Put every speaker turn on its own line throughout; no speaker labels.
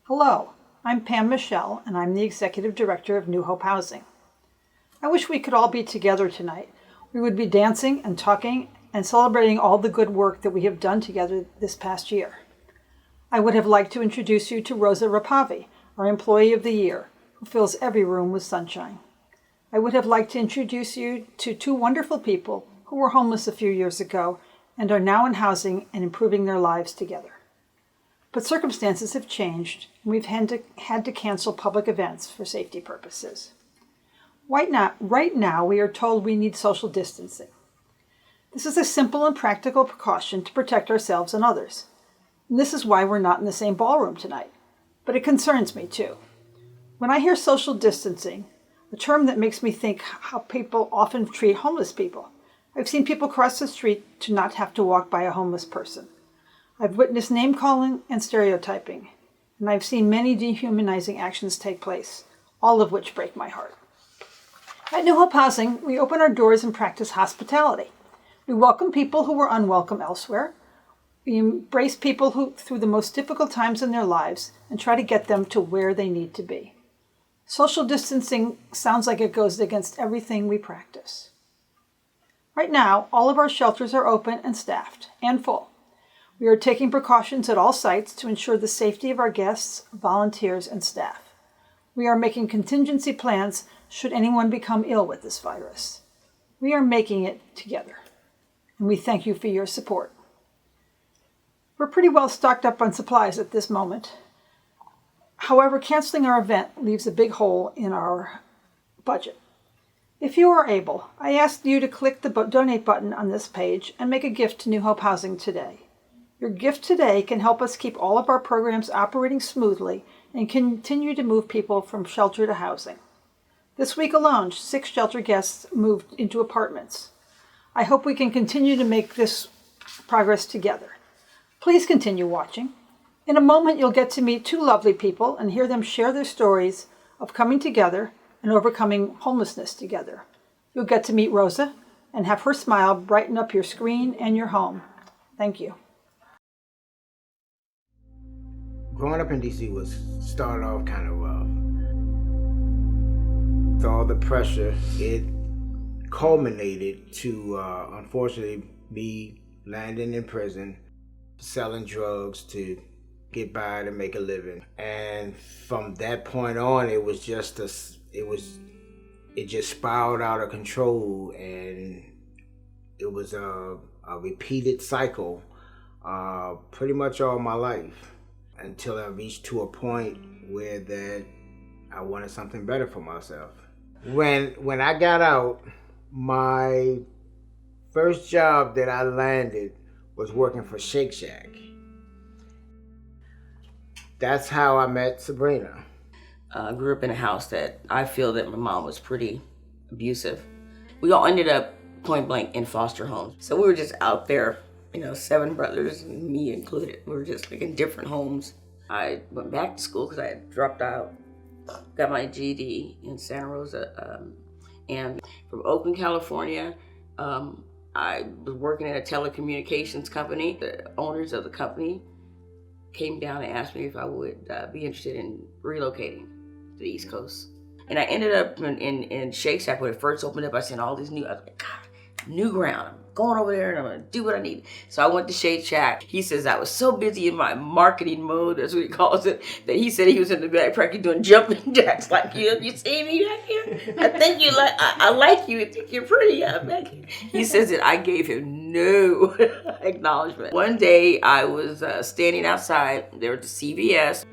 Hello, I'm Pam Michelle, and I'm the Executive Director of New Hope Housing. I wish we could all be together tonight. We would be dancing and talking and celebrating all the good work that we have done together this past year. I would have liked to introduce you to Rosa Rapavi, our Employee of the Year, who fills every room with sunshine. I would have liked to introduce you to two wonderful people who were homeless a few years ago and are now in housing and improving their lives together. But circumstances have changed, and we've had to cancel public events for safety purposes. Right now, we are told we need social distancing. This is a simple and practical precaution to protect ourselves and others. And this is why we're not in the same ballroom tonight. But it concerns me too. When I hear social distancing, a term that makes me think how people often treat homeless people. I've seen people cross the street to not have to walk by a homeless person. I've witnessed name-calling and stereotyping, and I've seen many dehumanizing actions take place, all of which break my heart. At New Hope Housing, we open our doors and practice hospitality. We welcome people who were unwelcome elsewhere. We embrace people who, through the most difficult times in their lives, and try to get them to where they need to be. Social distancing sounds like it goes against everything we practice. Right now, all of our shelters are open and staffed and full. We are taking precautions at all sites to ensure the safety of our guests, volunteers, and staff. We are making contingency plans should anyone become ill with this virus. We are making it together, and we thank you for your support. We're pretty well stocked up on supplies at this moment. However, canceling our event leaves a big hole in our budget. If you are able, I ask you to click the donate button on this page and make a gift to New Hope Housing today. Your gift today can help us keep all of our programs operating smoothly and continue to move people from shelter to housing. This week alone, 6 shelter guests moved into apartments. I hope we can continue to make this progress together. Please continue watching. In a moment, you'll get to meet 2 lovely people and hear them share their stories of coming together and overcoming homelessness together. You'll get to meet Rosa and have her smile brighten up your screen and your home. Thank you.
Growing up in D.C. started off kind of rough. With all the pressure, it culminated to, unfortunately, me landing in prison, selling drugs to get by to make a living. And from that point on, it just spiraled out of control, and it was a repeated cycle pretty much all my life, until I reached to a point where that I wanted something better for myself. When I got out, my first job that I landed was working for Shake Shack. That's how I met Sabrina.
I grew up in a house that I feel that my mom was pretty abusive. We all ended up point blank in foster homes. So we were just out there, 7 brothers, and me included. We were just like in different homes. I went back to school because I had dropped out, got my GED in Santa Rosa. And from Oakland, California, I was working at a telecommunications company. The owners of the company came down and asked me if I would be interested in relocating to the East Coast. And I ended up in Shake Shack when it first opened up. I was like, God, new ground. I'm going over there and I'm gonna do what I need. So I went to Shake Shack. He says I was so busy in my marketing mode, that's what he calls it, that he said he was in the back practically doing jumping jacks. Like, you see me back here? I think you like, I like you. I think you're pretty back here. He says that I gave him no acknowledgement. One day I was standing outside there at the CVS.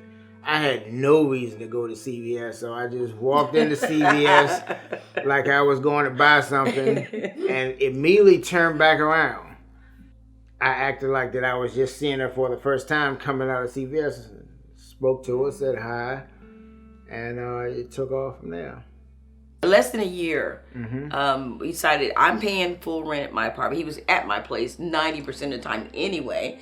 I had no reason to go to CVS, so I just walked into CVS like I was going to buy something and immediately turned back around. I acted like that I was just seeing her for the first time coming out of CVS, spoke to her, said hi, and it took off from there.
Less than a year, we decided I'm paying full rent at my apartment. He was at my place 90% of the time anyway.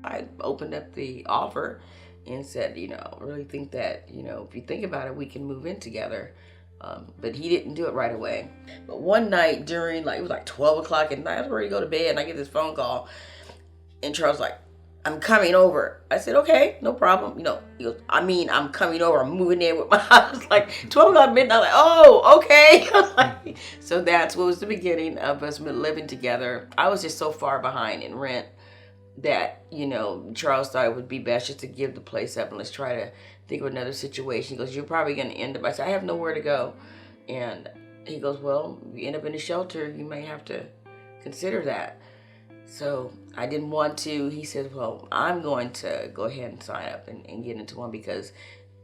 I opened up the offer and said, really think that, if you think about it, we can move in together. But he didn't do it right away. But one night during, it was like 12 o'clock at night, I was ready to go to bed, and I get this phone call, and Charles was like, I'm coming over. I said, okay, no problem. He goes, I mean, I'm coming over. I'm moving in with my house. Like 12 o'clock midnight. I'm like, oh, okay. So that's what was the beginning of us living together. I was just so far behind in rent that, Charles thought it would be best just to give the place up and let's try to think of another situation. He goes, you're probably going to end up. I said, I have nowhere to go. And he goes, well, if you end up in a shelter, you may have to consider that. So I didn't want to. He said, well, I'm going to go ahead and sign up and get into one because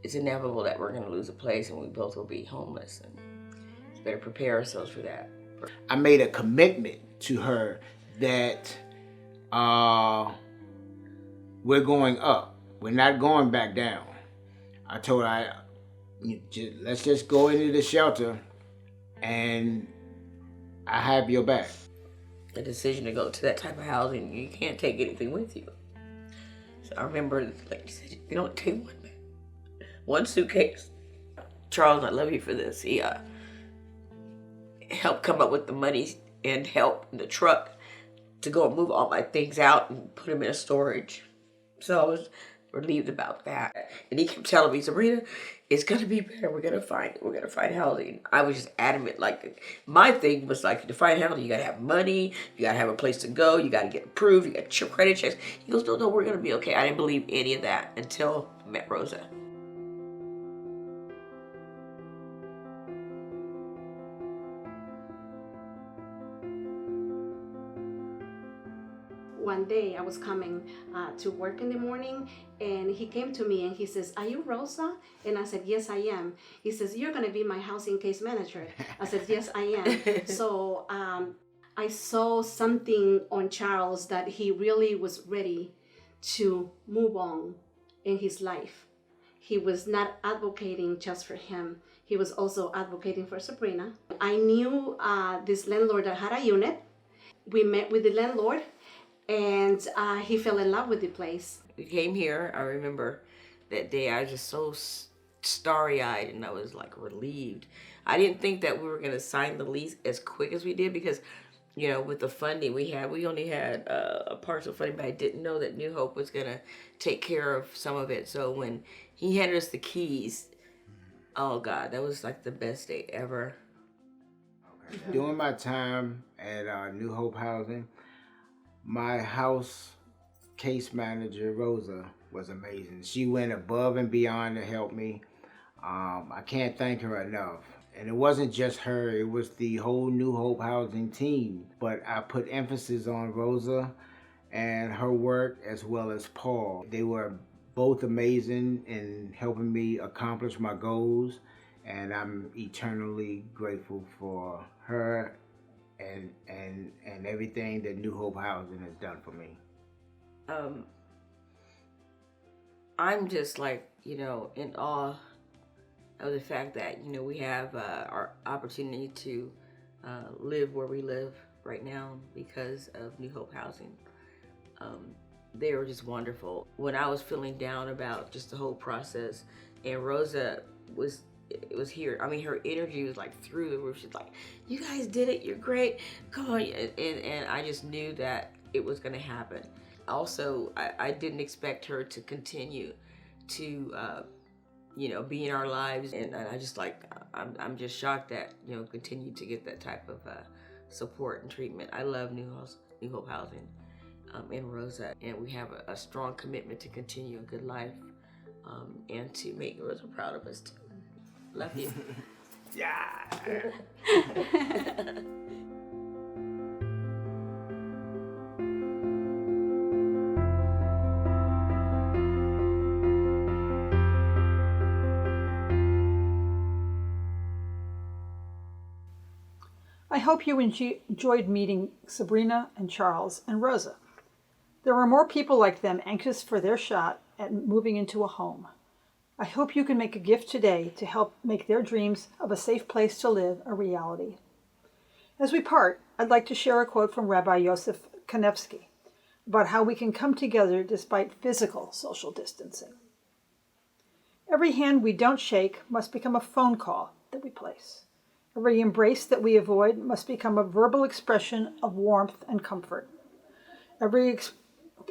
it's inevitable that we're going to lose a place and we both will be homeless. And it's better prepare ourselves for that.
I made a commitment to her that we're going up. We're not going back down. I told her, let's just go into the shelter and I have your back.
The decision to go to that type of housing, you can't take anything with you. So I remember, like you said, you don't take one suitcase. Charles, I love you for this. He helped come up with the money and help in the truck to go and move all my things out and put them in a storage. So I was relieved about that. And he kept telling me, Sabrina, it's gonna be better. We're gonna find housing. I was just adamant. Like my thing was like, to find housing, you gotta have money, you gotta have a place to go, you gotta get approved, you got your credit checks. He goes, no, we're gonna be okay. I didn't believe any of that until I met Rosa.
One day I was coming to work in the morning, and he came to me and he says, are you Rosa? And I said, yes, I am. He says, you're going to be my housing case manager. I said, yes, I am. So I saw something on Charles that he really was ready to move on in his life. He was not advocating just for him. He was also advocating for Sabrina. I knew this landlord that had a unit. We met with the landlord, and he fell in love with the place.
We came here. I remember that day I was just so starry-eyed and I was like relieved. I didn't think that we were going to sign the lease as quick as we did because, with the funding we only had a partial funding, but I didn't know that New Hope was going to take care of some of it. So when he handed us the keys, oh God, that was like the best day ever.
Okay. During my time at New Hope Housing, my house case manager, Rosa, was amazing. She went above and beyond to help me. I can't thank her enough. And it wasn't just her, it was the whole New Hope Housing team. But I put emphasis on Rosa and her work as well as Paul. They were both amazing in helping me accomplish my goals. And I'm eternally grateful for her and everything that New Hope Housing has done for me.
I'm just like, in awe of the fact that, we have our opportunity to live where we live right now because of New Hope Housing. They were just wonderful. When I was feeling down about just the whole process, and Rosa was here. I mean, her energy was like through the roof. She's like, you guys did it. You're great. Come on. And I just knew that it was going to happen. Also, I didn't expect her to continue to, be in our lives. And I just I'm just shocked that, continue to get that type of support and treatment. I love New Hope Housing and Rosa. And we have a strong commitment to continue a good life and to make Rosa proud of us too. Love you.
Yeah.
I hope you enjoyed meeting Sabrina and Charles and Rosa. There are more people like them anxious for their shot at moving into a home. I hope you can make a gift today to help make their dreams of a safe place to live a reality. As we part, I'd like to share a quote from Rabbi Yosef Kanevsky about how we can come together despite physical social distancing. Every hand we don't shake must become a phone call that we place. Every embrace that we avoid must become a verbal expression of warmth and comfort. Every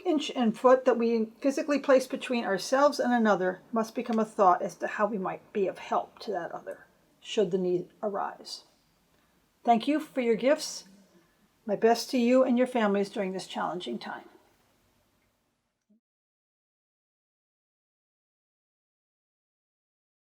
inch and foot that we physically place between ourselves and another must become a thought as to how we might be of help to that other, should the need arise. Thank you for your gifts. My best to you and your families during this challenging time.